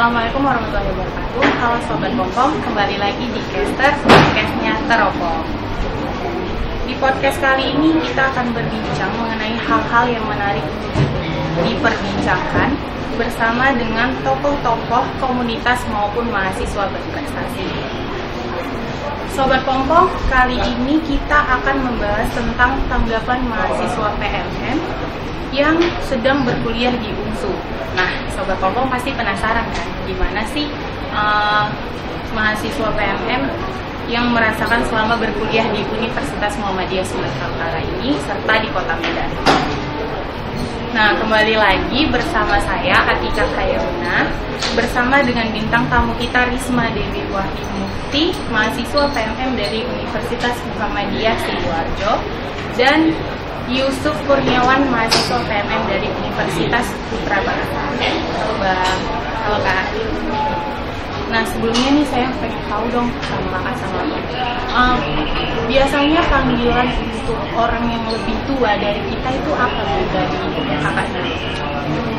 Assalamualaikum warahmatullahi wabarakatuh. Halo Sobat Pompom, kembali lagi di Caster, podcastnya Teropom. Di podcast kali ini kita akan berbincang mengenai hal-hal yang menarik untuk diperbincangkan bersama dengan tokoh-tokoh komunitas maupun mahasiswa berprestasi. Sobat Pompom, kali ini kita akan membahas tentang tanggapan mahasiswa PMM yang sedang berkuliah di UNSU. Nah, Sobat Pompom pasti penasaran kan, gimana sih mahasiswa PMM yang merasakan selama berkuliah di Universitas Muhammadiyah Sumatera Utara ini, serta di Kota Medan. Nah, kembali lagi bersama saya Atika Khairuna, bersama dengan bintang tamu kita Risma Dewi Wahyu Mufti, mahasiswa PMM dari Universitas Muhammadiyah Sidoarjo, dan Yusuf Kurniawan, mahasiswa PMM dari Universitas Putra Bangsa. Halo Bang. Halo Kak. Nah, sebelumnya nih saya pengen tahu dong sama Kak sama Bang. Biasanya panggilan untuk orang yang lebih tua dari kita itu apa tuh dari kakaknya?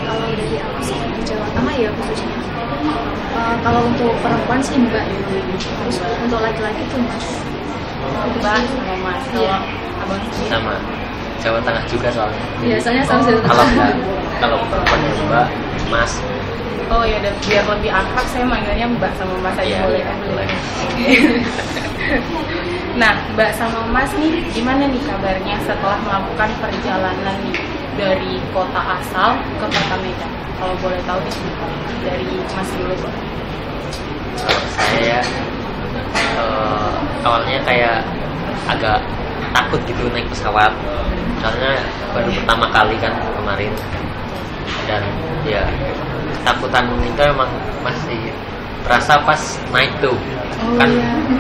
Kalau dari aku sih di Jawa Tengah ya khususnya. Kalau untuk perempuan sih Mbak. Terus untuk laki-laki tuh Mas. Mbak sama Mas. Iya. Abang Sama Jawa Tengah juga soalnya. Biasanya sama Jawa Kalau Tengah. kalau perempuan ya Mbak, Mas. Oh ya, dan biar lebih akrab saya manggilnya Mbak sama Mas aja, Iya, boleh kan? boleh. Nah, Mbak sama Mas nih, gimana nih kabarnya setelah melakukan perjalanan nih dari kota asal ke Kota Medan? Kalau boleh tahu di sini dari Mas dulu, Pak. Kalau saya awalnya kayak agak takut gitu naik pesawat, karena baru pertama kali kan kemarin, dan ya ketakutan itu emang masih terasa pas naik tuh. Kan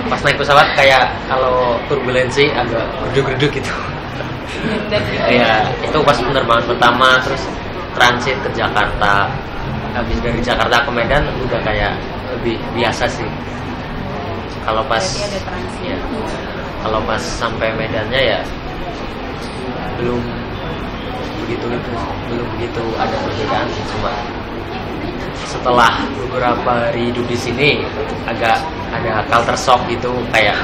pas naik pesawat kayak kalau turbulensi agak geruduk-geruduk gitu. Ya itu pas penerbangan pertama, terus transit ke Jakarta, habis dari Jakarta ke Medan udah kayak lebih biasa sih. Kalau pas Berarti ada transit. ya, kalau pas sampai Medannya ya belum begitu ada perbedaan sih, cuma setelah beberapa hari hidup di sini agak ada culture shock gitu, kayak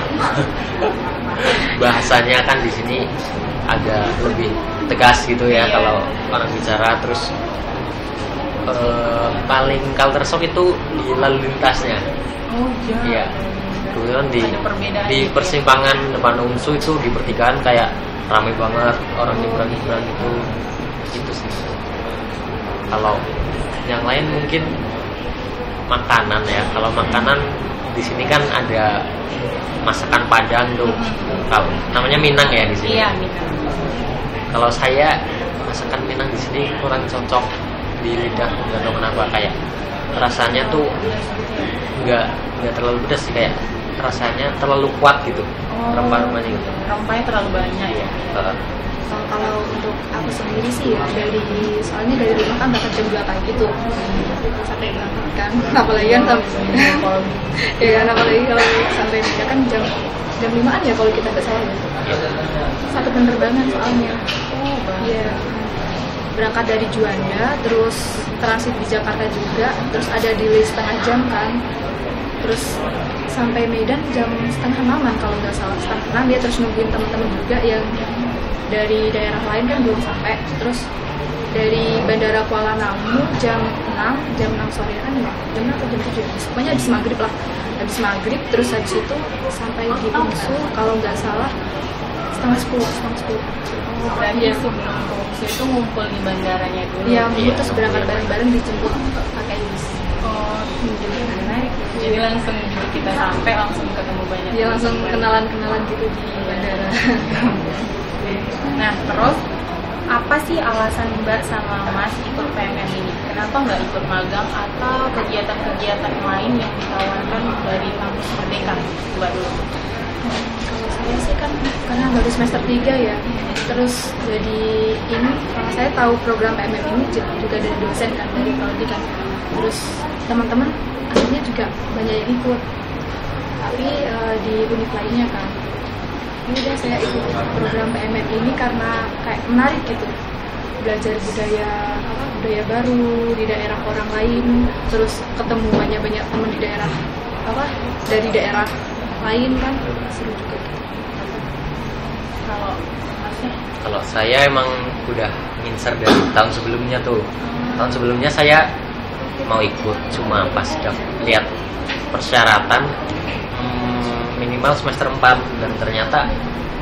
bahasanya kan di sini agak lebih tegas gitu ya kalau orang bicara. Terus paling culture shock itu di lalu lintasnya. Oh Iya, kemudian di Ada perbedaan di gitu ya? persimpangan depan UNSU itu di pertigaan kayak ramai banget orang nyebrang gitu sih. Kalau yang lain mungkin makanan ya. Kalau makanan di sini kan ada masakan Padang tuh, kalau namanya Minang ya di sini. Iya, Minang. Kalau saya masakan Minang di sini kurang cocok di lidah, nggak tahu kenapa, kayak rasanya tuh nggak terlalu pedas sih, kayak rasanya terlalu kuat gitu, rempah-rempahnya gitu. Rempahnya terlalu banyak ya. Kalau untuk aku sendiri sih ya soalnya dari rumah kan berangkat jam 2 pagi tuh sampai berangkat kan, apalagi kan ya kan, apalagi kalau sampai Medan kan jam 5-an ya kalau kita pesawat ya. Satu penerbangan soalnya. Iya. Berangkat dari Juanda, terus transit di Jakarta juga, terus ada delay setengah jam kan. Terus sampai Medan jam setengah 6-an kalau nggak salah, setengah 6 dia terus nungguin teman-teman juga yang dari daerah lain kan belum sampai. Terus dari Bandara Kuala Namu jam 6 sorean ya, jam 6 atau jam 7, pokoknya habis maghrib lah. Habis maghrib terus habis itu sampai di UNSU kalau nggak salah setengah 10. Berarti sebelum ke itu ngumpul di bandaranya dulu. Iya, terus berangkat bareng-bareng dijemput pakai bis. Oh, jadi menarik. Jadi langsung kita sampai langsung ketemu banyak. Dia langsung kenalan-kenalan gitu di bandara. Nah, terus apa sih alasan Mbak sama Mas ikut PMM ini? Kenapa nggak ikut magang atau kegiatan-kegiatan lain yang ditawarkan dari kampus Merdeka? Mbak dulu. Kalau saya sih kan karena baru semester 3 ya. Terus jadi ini kalau saya tahu program PMM ini juga dari dosen kan, dari prodi kan. Terus teman-teman akhirnya juga banyak yang ikut. Tapi di univ lainnya kan. Udah saya ikut program PMM ini karena kayak menarik gitu. belajar budaya baru di daerah orang lain, terus ketemu banyak teman di daerah dari daerah lain kan seru juga. Kalau saya emang udah ngincer dari tahun sebelumnya tuh. Tahun sebelumnya saya mau ikut, cuma pas lihat persyaratan minimal semester 4 dan ternyata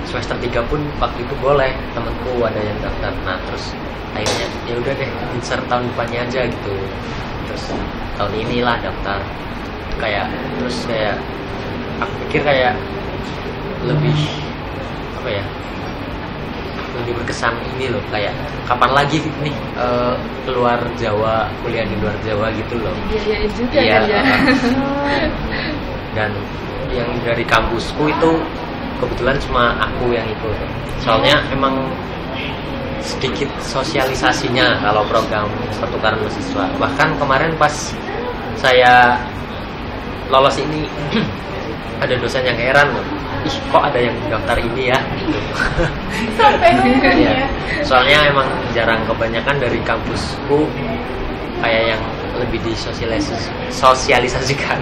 semester 3 pun waktu itu boleh, temenku ada yang daftar. Nah terus akhirnya ya udah deh ngincer tahun depannya aja gitu. Terus tahun inilah daftar, terus aku pikir kayak lebih lebih berkesan ini loh, kayak kapan lagi nih keluar Jawa, kuliah di luar Jawa gitu loh. Iya juga iya, kan ya. Dan yang dari kampusku itu kebetulan cuma aku yang ikut, soalnya emang sedikit sosialisasinya kalau program pertukaran mahasiswa. Bahkan kemarin pas saya lolos ini ada dosen yang heran loh, ih kok ada yang daftar ini ya gitu. Sampai heran ya. Soalnya emang jarang, kebanyakan dari kampusku kayak yang lebih disosialisasikan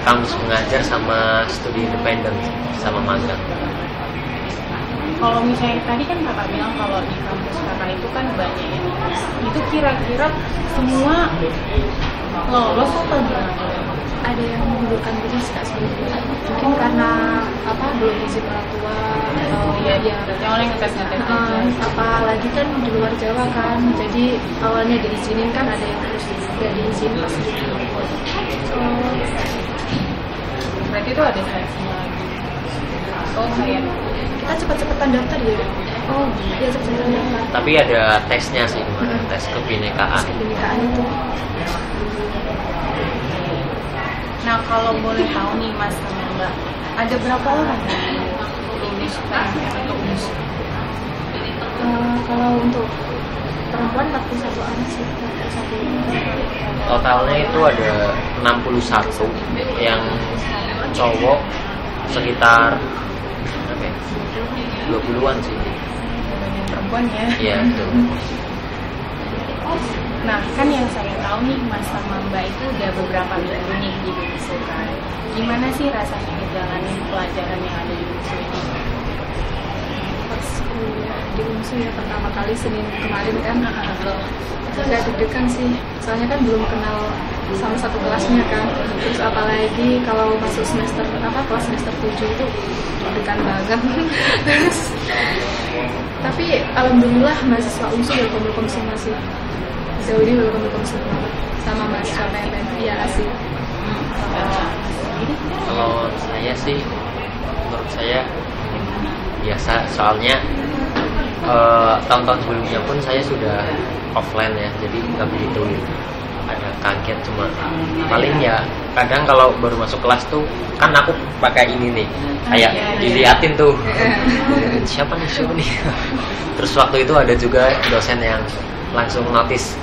kampus mengajar sama studi independen sama magang. Kalau misalnya tadi kan kakak bilang kalau di kampus kakak itu kan banyak yang lulus. Itu kira-kira semua lolos atau gimana? Ada yang mengundurkan diri Kak sebenarnya. Mungkin karena belum izin orang tua atau yang oleh ngetes apalagi kan di luar Jawa kan. Jadi awalnya diizinin kan, ada yang harus tidak diizin pas berarti itu ada seleksinya lagi. Oh saya kita cepet-cepetan daftar ya. Oh iya cepet-cepetan daftar. Tapi ada tesnya sih, tes kebinekaan. Kebinekaan itu. Nah kalau boleh tahu nih Mas sama Mbak, ada berapa orang yang lulus atau lulus? Kalau untuk perempuan 41 anak sih. Totalnya itu ada 61, yang cowok sekitar 20-an sih. Perempuan ya? Iya betul. Nah kan yang saya tahu nih Mas sama Mbak itu udah beberapa minggu nih di UNSU kan. Gimana sih rasanya ngejalanin pelajaran yang ada di UNSU ini? Pas di UNSU ya pertama kali Senin kemarin kan agak deg-degan sih, soalnya kan belum kenal sama satu kelasnya kan. Terus apalagi kalau masuk kelas semester 7 itu deg-degan banget. Terus tapi alhamdulillah mahasiswa UNSU welcome semua sih. Sejauh ini welcome semua sama mahasiswa PMN. Iya asik. Kalau saya sih, menurut saya biasa, soalnya tahun-tahun sebelumnya pun saya sudah offline ya, jadi nggak begitu ada kaget. Cuma paling ya kadang kalau baru masuk kelas tuh kan aku pakai ini nih, kayak diliatin tuh siapa nih. Terus waktu itu ada juga dosen yang langsung notice,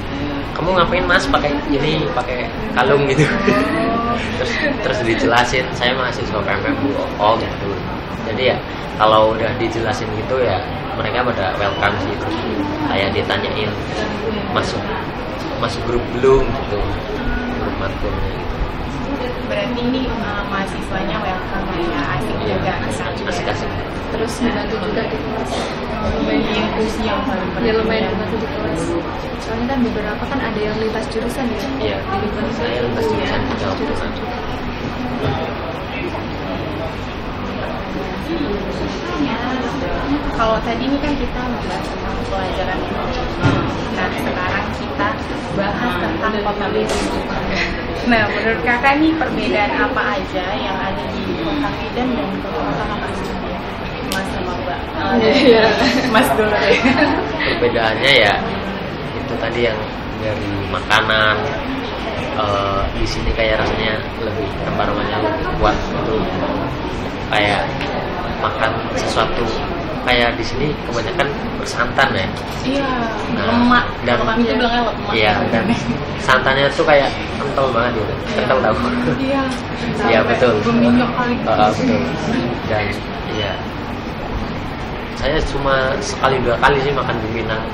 kamu ngapain Mas pakai ini, pakai kalung gitu. terus dijelasin saya mahasiswa PMM Bu. Oh gitu. Jadi ya kalau udah dijelasin gitu ya mereka pada welcome sih. Terus kayak ditanyain masuk grup belum gitu, grup matkulnya gitu. Berarti ini mahasiswanya welcome ya, asik juga. Asik. Terus membantu juga di kelas. Lumayan membantu di kelas. Soalnya kan beberapa kan ada yang lintas jurusan ya. Iya. Saya lintas jurusan juga. Kalau tadi ini kan kita membahas tentang pelajaran ekonomi. Nah sekarang kita bahas tentang kota Medan. Nah menurut kakak nih perbedaan apa aja yang ada di kota Medan dan kota kakak sendiri? Mas sama Mbak. Mas dulu deh. Perbedaannya ya itu tadi yang dari makanan. Di sini kayak rasanya lebih rempah-rempahnya lebih kuat gitu. Kayak makan sesuatu kayak di sini kebanyakan bersantan ya. Iya. Nah, lemak. Dan kalau kami itu bilangnya lemak. Iya. Dan santannya tuh kayak kental banget gitu. Kental tahu. Iya. Iya betul. Berminyak kali. Betul. Dan iya. Saya cuma sekali 2 kali sih makan di Minang.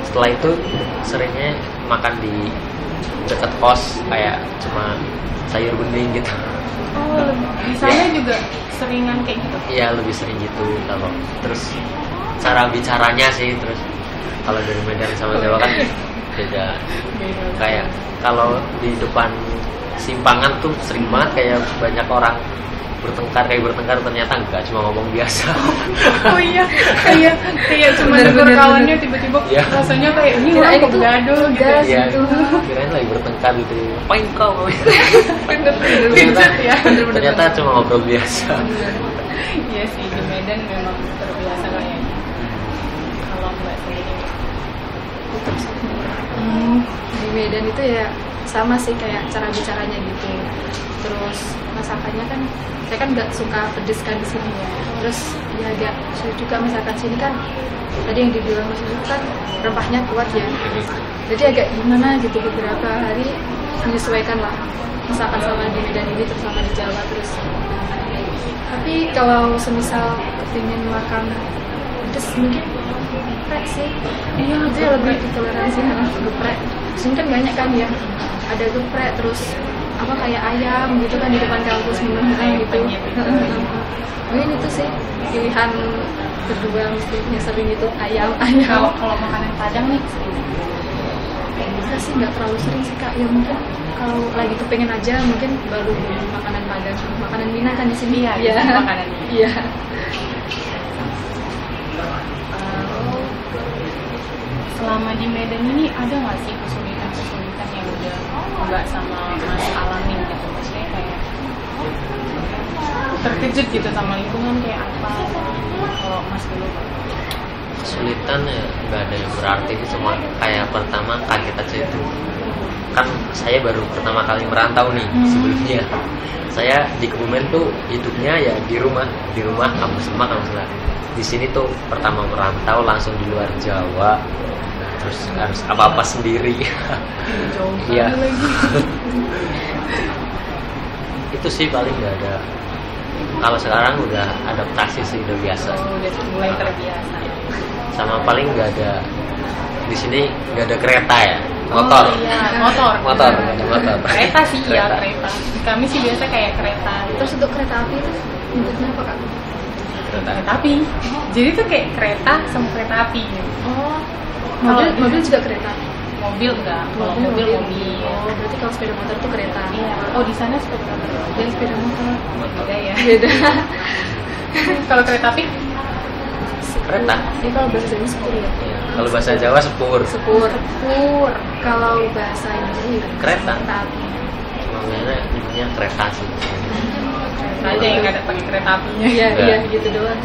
setelah itu seringnya makan di dekat kos, kayak cuma sayur bening gitu. Oh, di sana juga seringan kayak gitu. Iya, lebih sering gitu. Kalau terus cara bicaranya sih, terus kalau dari Medan sama Jawa kan beda. Kayak kalau di depan simpangan tuh sering banget kayak banyak orang bertengkar, ternyata enggak, cuma ngomong biasa. Oh iya, kayak cuma negur kawannya tiba-tiba rasanya kayak ini orang kok gaduh gitu. Iya, kirain lagi bertengkar gitu. Ngapain kau? Ternyata cuma ngobrol biasa. Iya sih, di Medan memang terbiasa kayak kalau Mbak sendiri. Di Medan itu ya sama sih kayak cara bicaranya gitu. Terus masakannya kan saya kan nggak suka pedes kan di sini ya. Terus ya agak sulit juga masakan sini kan. Tadi yang dibilang Mas Yusuf kan rempahnya kuat ya. Jadi agak gimana gitu beberapa hari menyesuaikan lah masakan sama di Medan ini terus sama di Jawa terus. Tapi kalau semisal ingin makan pedes mungkin geprek sih. Iya, itu ya lebih ditoleransi geprek. Sini kan banyak kan ya. Ada geprek terus apa kayak ayam gitu kan di depan kampus minum gitu. Mungkin itu sih pilihan kedua mestinya sering itu ayam. Kalau makanan Padang nih Saya sih nggak terlalu sering sih Kak, ya mungkin kalau lagi kepengen aja mungkin baru makanan Padang, makanan Minang kan di sini ya. Makanan iya. Selama di Medan ini ada nggak sih kesulitan yang udah nggak sama Mas alamin gitu, maksudnya kayak terkejut gitu sama lingkungan kayak apa? Kalau Mas dulu Kesulitan ya nggak ada yang berarti, itu cuma kayak pertama kaget aja itu. Kan saya baru pertama kali merantau nih. Sebelumnya saya di Kebumen tuh hidupnya ya di rumah kampus Semak. Di sini tuh pertama merantau langsung di luar Jawa, terus harus apa-apa sendiri. Iya. Itu sih paling nggak ada. Kalau sekarang udah adaptasi sih, udah biasa. Udah mulai terbiasa. Sama paling nggak ada di sini, nggak ada kereta ya, motor. Oh, iya, motor. Nggak ada motor. Kereta sih ya, kereta. Kami sih biasa kayak kereta. Terus untuk kereta api itu bentuknya apa Kak? Kereta api. Jadi tuh kayak kereta sama kereta api. Oh, mobil juga kereta. Mobil enggak, kalau mobil. Oh, berarti kalau sepeda motor itu kereta. Iya. Oh, di sana sepeda motor. Dan sepeda motor. Beda ya. Beda. Kalau kereta api? Kereta. Ini kalau bahasa Jawa sepur ya. Iya. Kalau bahasa Jawa sepur. Sepur. Kalau bahasa Indonesia Kereta. Kereta api. Namanya nyebutnya kereta sih. Ada yang nggak ada pakai kereta apinya. Iya gitu doang.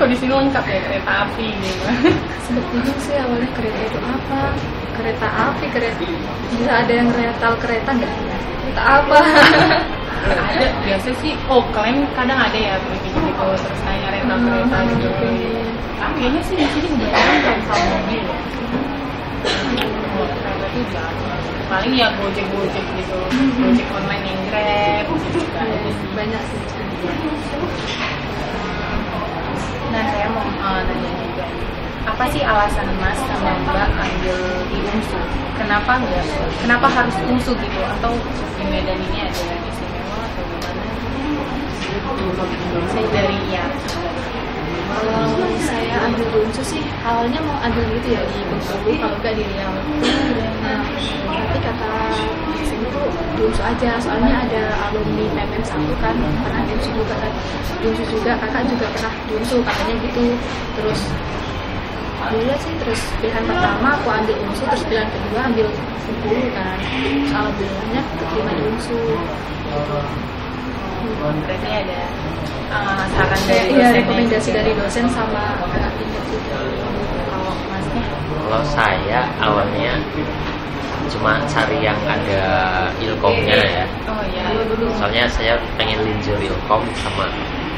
Kok di sini lengkap ya kereta api gitu. Sempet bingung sih awalnya kereta itu apa? Kereta api, bisa ada yang rental kereta nggak? Kereta apa? Ada biasa sih. Oh, kalian kadang ada ya begitu terus nanya rental kereta gitu. Kayaknya sih di sini kebanyakan rental mobil ya. Oh, kereta itu jarang. Paling ya gojek gitu, gojek online yang Grab gitu kan. Banyak sih. Nah, saya mau nanya juga, apa sih alasan Mas sama Mbak ambil di UNSU? Kenapa harus UNSU gitu? Atau di Medan ini ada yang istimewa atau gimana? Saya dari ya. Kalau saya ambil di UNSU sih awalnya mau ambil gitu ya di Bengkulu, kalau nggak di Riau. Nah, tapi kata di sini tuh di UNSU aja, soalnya ada alumni PMM 1 kan, pernah di UNSU juga kan. Di UNSU juga, kakak juga pernah di UNSU, katanya gitu. Terus alhamdulillah sih, terus pilihan pertama aku ambil UNSU, terus pilihan kedua ambil Bengkulu kan. Alhamdulillahnya keterima di UNSU. Berarti ada saran dari Iya, dosen, rekomendasi dari dosen sama kakak tingkat juga. Kalau Masnya? Kalau saya awalnya cuma cari yang ada ilkomnya ya. Oh iya. Soalnya saya pengen linjur ilkom sama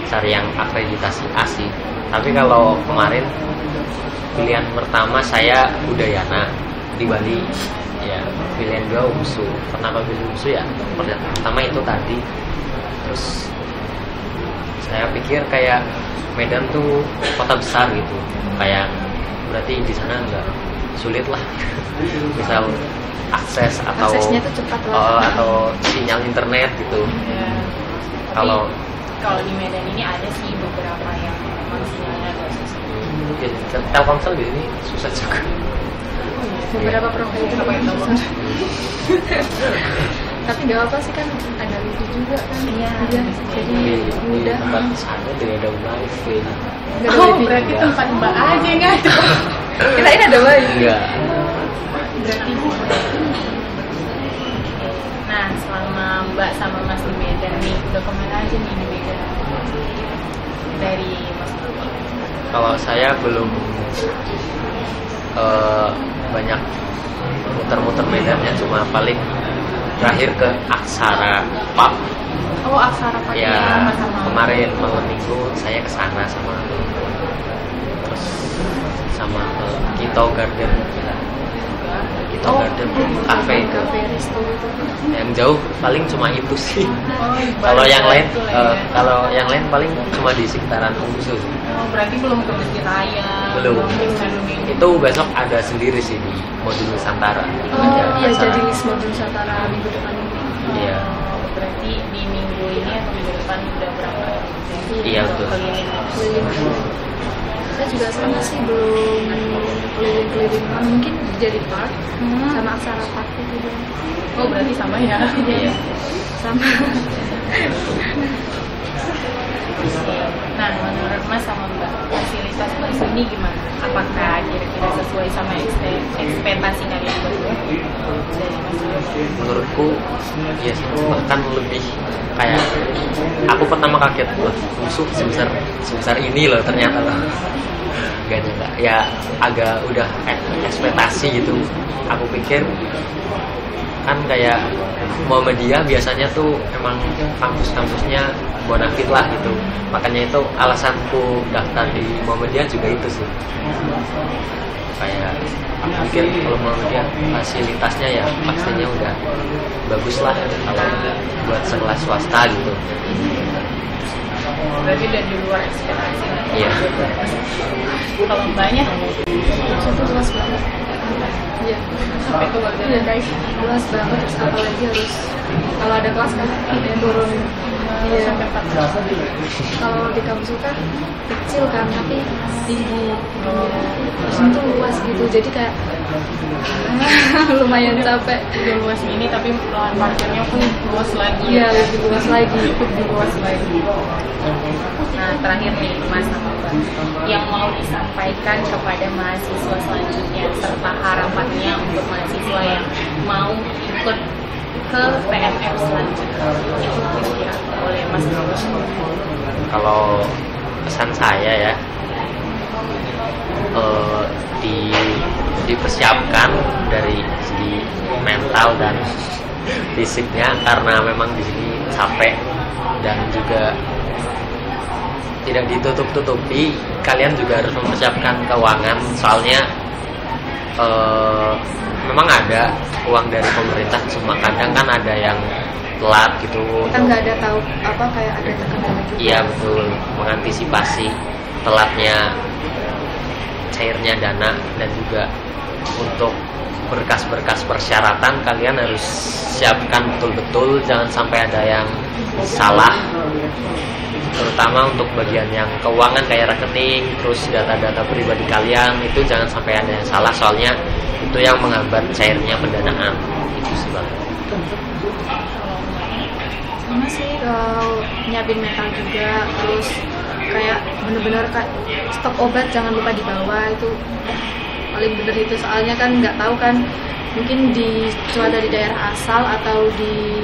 cari yang akreditasi A sih. Tapi kalau kemarin pilihan pertama saya Udayana di Bali. Ya, pilihan dua UNSU. Kenapa pilih UNSU ya? Pertama itu tadi. Terus saya pikir kayak Medan tuh kota besar gitu, kayak berarti di sana sulit lah. Misal akses atau Aksesnya tuh cepat lah. atau sinyal internet gitu. Ya. Kalau Kalau di Medan ini ada sih beberapa yang memang sinyalnya agak susah. mungkin Telkomsel di sini susah juga. Beberapa provider Apa yang tahu? tapi nggak apa sih kan ada wifi juga kan. Iya. Jadi Di mudah. tempat sana tidak ada wifi. Nggak ada Oh, wifi. berarti tempat Mbak aja nggak ada. Kirain ada wifi. Enggak. Berarti. Nah, selama Mbak sama Mas di Medan nih, udah kemana aja nih di Medan? Dari Mas Budi. Kalau saya belum banyak muter-muter Medannya, cuma paling terakhir ke Aksara Pub. Oh, Aksara Pagi Ya sama kemarin malam minggu saya ke sana sama terus sama ke Kito Garden. Kito Garden cafe itu. Cafe resto itu. Yang jauh paling cuma itu sih. Oh, Kalau baru yang lain itu lah ya. kalau yang lain paling cuma di sekitaran Ungsu. Oh, berarti belum ke Masjid Raya. Belum. ke Sandungi. Itu besok ada sendiri sih di Modul Nusantara. Oh Ada iya, acara. jadi Wisma Nusantara minggu depan ini. Iya. Oh, berarti di minggu ini atau minggu depan udah berapa? Iya, betul. Keliling. Keliling. Saya juga sama sih belum keliling-keliling. Mungkin jadi park sama Aksara Park itu. Oh, berarti sama ya? Iya. Sama. Nah, menurut Mas sama Mbak, fasilitas Mas ini gimana? Apakah kira-kira sesuai sama ekspektasi kalian berdua? Dari Mas Budi. Menurutku ya bahkan lebih kayak aku pertama kaget loh, musuh sebesar ini loh ternyata loh. Gak nyangka ya, agak udah ekspektasi gitu. Aku pikir kan kayak Muhammadiyah biasanya tuh emang kampus-kampusnya bonafit lah gitu, makanya itu alasanku daftar di Muhammadiyah juga itu sih. Kayak aku pikir kalau Muhammadiyah fasilitasnya ya pastinya udah bagus lah kalau buat sekelas swasta gitu. Berarti udah di luar ekspektasi. Iya. Kalau Mbaknya Itu luas banget. Iya. sampai ke bagian Iya, guys. luas banget. Terus apalagi harus kalau ada kelas kan yang turun. Iya. Sampai 400. Kalau di kampus itu kan kecil kan, tapi tinggi. Terus itu luas gitu. Jadi kayak lumayan capek. Udah luas ini tapi lahan parkirnya pun luas lagi. Iya, lebih luas lagi. Lebih luas lagi. Nah, terakhir nih Mas sama Mbak, yang mau disampaikan kepada mahasiswa selanjutnya serta harapannya untuk mahasiswa yang mau ikut ke PNF selanjutnya, itu kira-kira oleh Mas Budi. Kalau pesan saya ya, dipersiapkan dari segi mental dan fisiknya, karena memang di sini capek dan juga tidak ditutup-tutupi. Kalian juga harus mempersiapkan keuangan, soalnya memang ada uang dari pemerintah, cuma kadang kan ada yang telat gitu. Kan nggak ada tahu apa kayak ada terkendala juga. Iya betul, mengantisipasi telatnya cairnya dana, dan juga untuk berkas-berkas persyaratan kalian harus siapkan betul-betul, jangan sampai ada yang salah, terutama untuk bagian yang keuangan kayak rekening, terus data-data pribadi kalian itu jangan sampai ada yang salah, soalnya itu yang menghambat cairnya pendanaan. Itu sih Bang. Sama sih, kalau nyiapin mental juga, terus kayak bener-bener kayak stok obat jangan lupa dibawa, itu paling bener itu. Soalnya kan nggak tahu kan, mungkin di cuma dari daerah asal atau di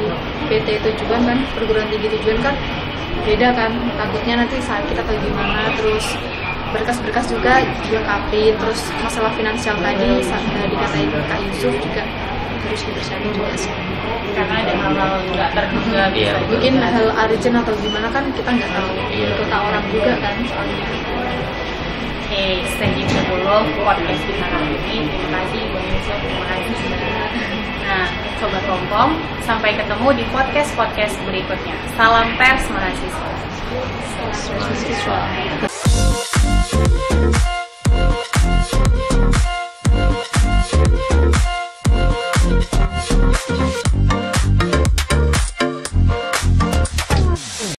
PT tujuan kan, perguruan tinggi tujuan kan beda kan, takutnya nanti sakit atau gimana. Terus berkas-berkas juga dilengkapi, terus masalah finansial tadi dikatain Kak Yusuf juga harus dipersiapin juga sih. Karena ada hal-hal nggak terduga Iya, bisa Mungkin hal urgent atau gimana kan kita nggak tahu, Iya. kota orang juga kan soalnya. Oke, segitu dulu podcast kita kali ini. Terima kasih Bang Yusuf, terima kasih Mbak. Nah, Sobat Kompong, sampai ketemu di podcast berikutnya. Salam pers mahasiswa. Mahasiswa.